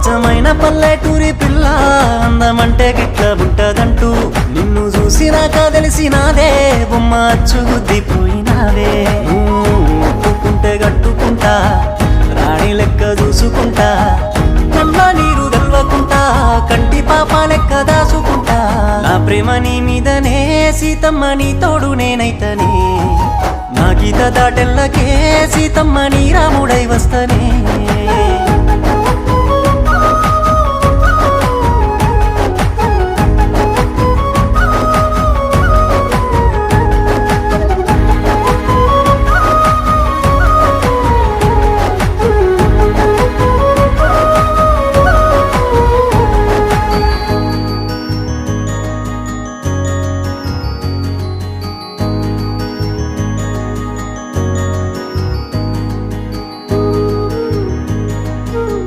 అచ్చమైన పల్లెటూరి పిల్ల అందమంటే గిట్ల ఉంటదంటూ నిన్ను చూసినాక తెలిసినాదే బొమ్మ అచ్చు గుద్దిపోయినావే ఒప్పుకుంటే గట్టుకుంటా రాణి లెక్క చూసుకుంటా కళ్ళ నీరు తెల్వకుంటా కంటి పాప లెక్క దాసుకుంటా నా ప్రేమ నీ మీదనే సీతమ్మ నీ తోడు నేనైతనే నా గీత దాటెల్లకే సీతమ్మ నీ రాముడై వస్తనే